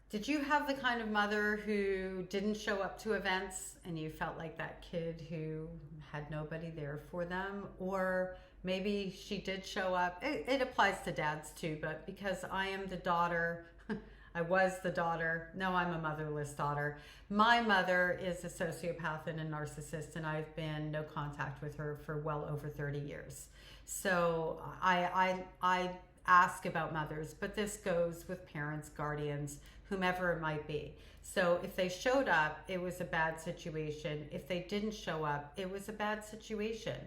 Did you have the kind of mother who didn't show up to events and you felt like that kid who had nobody there for them? Or maybe she did show up. It applies to dads too, but because I am the daughter, I was the daughter. No, I'm a motherless daughter. My mother is a sociopath and a narcissist, and I've been no contact with her for well over 30 years. So I ask about mothers, but this goes with parents, guardians, whomever it might be. So if they showed up, it was a bad situation. If they didn't show up, it was a bad situation.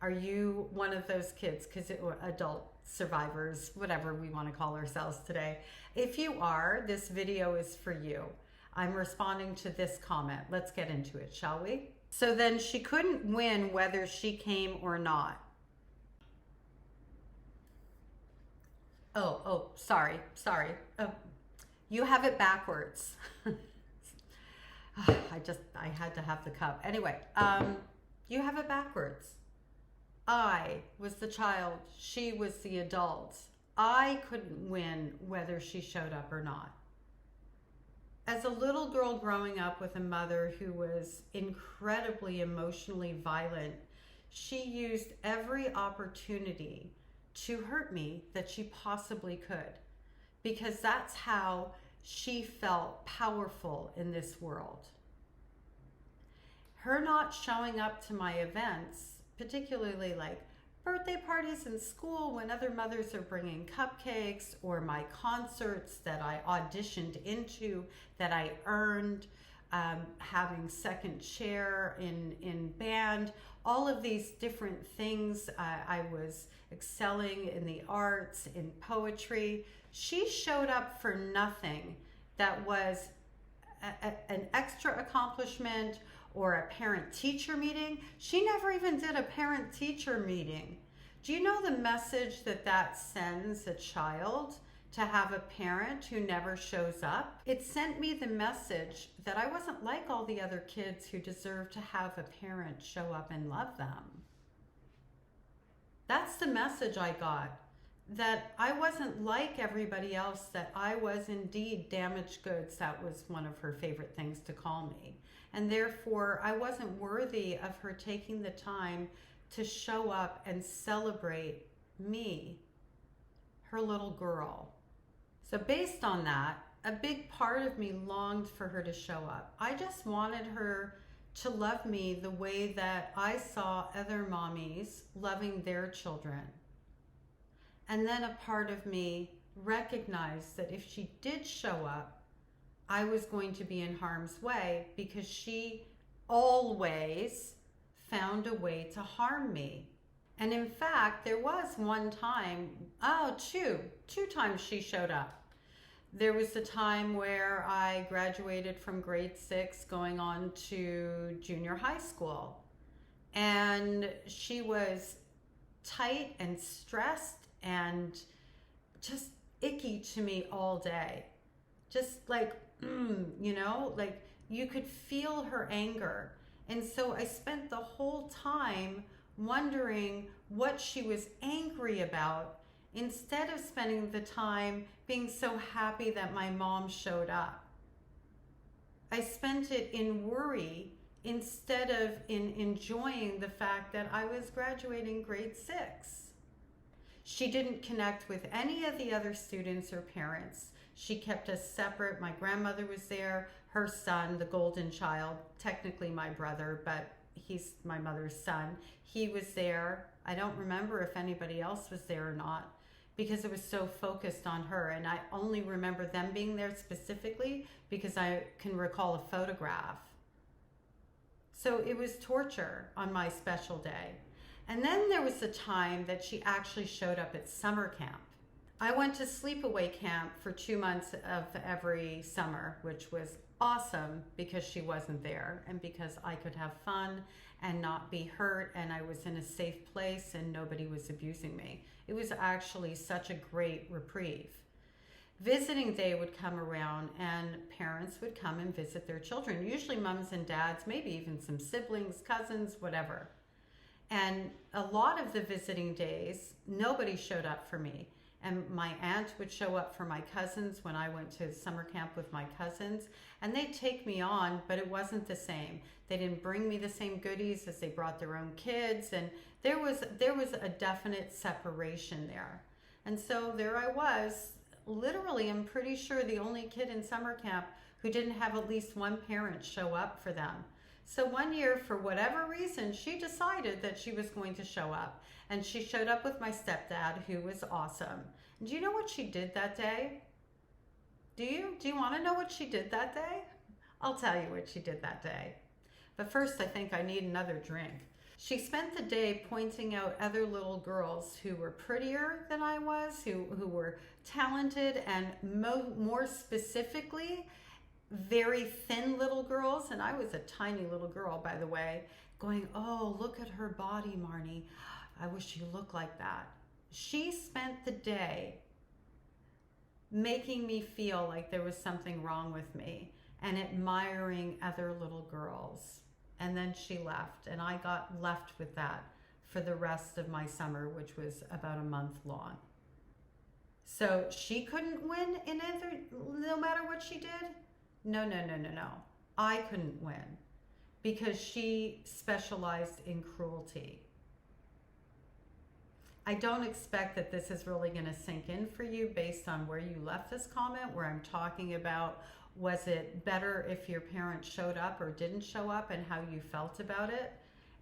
Are you one of those kids, or adult survivors, whatever we want to call ourselves today? If you are, this video is for you. I'm responding to this comment. Let's get into it, shall we? So then she couldn't win whether she came or not. Oh, sorry. You have it backwards. I had to have the cup. Anyway, you have it backwards. I was the child. She was the adult. I couldn't win whether she showed up or not. As a little girl growing up with a mother who was incredibly emotionally violent, she used every opportunity to hurt me that she possibly could, because that's how she felt powerful in this world. Her not showing up to my events, particularly like birthday parties in school when other mothers are bringing cupcakes, or my concerts that I auditioned into that I earned, having second chair in band, all of these different things. I was excelling in the arts, in poetry. She showed up for nothing that was an extra accomplishment or a parent-teacher meeting. She never even did a parent-teacher meeting. Do you know the message that sends a child to have a parent who never shows up? It sent me the message that I wasn't like all the other kids who deserve to have a parent show up and love them. That's the message I got, that I wasn't like everybody else, that I was indeed damaged goods. That was one of her favorite things to call me. And therefore, I wasn't worthy of her taking the time to show up and celebrate me, her little girl. So based on that, a big part of me longed for her to show up. I just wanted her to love me the way that I saw other mommies loving their children. And then a part of me recognized that if she did show up, I was going to be in harm's way, because she always found a way to harm me. And in fact, there was one time, two times she showed up. There was the time where I graduated from grade 6 going on to junior high school. And she was tight and stressed and just icky to me all day. Just like, like you could feel her anger. And so I spent the whole time wondering what she was angry about, instead of spending the time being so happy that my mom showed up. I spent it in worry instead of in enjoying the fact that I was graduating grade 6. She didn't connect with any of the other students or parents. She kept us separate. My grandmother was there, her son, the golden child, technically my brother, but he's my mother's son. He was there. I don't remember if anybody else was there or not, because it was so focused on her. And I only remember them being there specifically because I can recall a photograph. So it was torture on my special day. And then there was the time that she actually showed up at summer camp. I went to sleepaway camp for 2 months of every summer, which was awesome because she wasn't there and because I could have fun and not be hurt, and I was in a safe place and nobody was abusing me. It was actually such a great reprieve. Visiting day would come around and parents would come and visit their children, usually moms and dads, maybe even some siblings, cousins, whatever. And a lot of the visiting days, nobody showed up for me. And my aunt would show up for my cousins when I went to summer camp with my cousins, and they'd take me on, but it wasn't the same. They didn't bring me the same goodies as they brought their own kids, and there was a definite separation there. And so there I was, literally, I'm pretty sure the only kid in summer camp who didn't have at least one parent show up for them. So one year, for whatever reason, she decided that she was going to show up. And she showed up with my stepdad, who was awesome. And do you know what she did that day? Do you want to know what she did that day? I'll tell you what she did that day. But first, I think I need another drink. She spent the day pointing out other little girls who were prettier than I was, who were talented, and more specifically, very thin little girls. And I was a tiny little girl, by the way, going, oh, look at her body, Marnie. I wish you looked like that. She spent the day making me feel like there was something wrong with me and admiring other little girls. And then she left, and I got left with that for the rest of my summer, which was about a month long. So she couldn't win in either, no matter what she did? No. I couldn't win because she specialized in cruelty. I don't expect that this is really going to sink in for you based on where you left this comment, where I'm talking about, was it better if your parents showed up or didn't show up, and how you felt about it?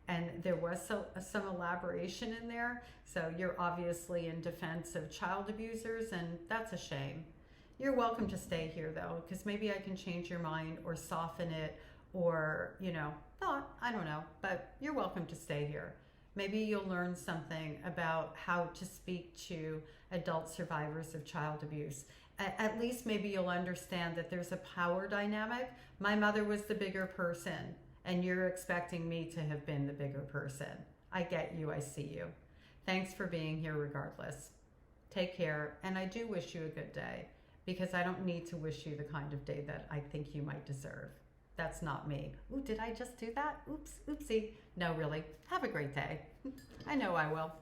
And there was some elaboration in there. So you're obviously in defense of child abusers, and that's a shame. You're welcome to stay here though, because maybe I can change your mind or soften it, or, not, I don't know, but you're welcome to stay here. Maybe you'll learn something about how to speak to adult survivors of child abuse. At least maybe you'll understand that there's a power dynamic. My mother was the bigger person, and you're expecting me to have been the bigger person. I get you, I see you. Thanks for being here regardless. Take care, and I do wish you a good day, because I don't need to wish you the kind of day that I think you might deserve. That's not me. Ooh, did I just do that? Oops, oopsie. No, really. Have a great day. I know I will.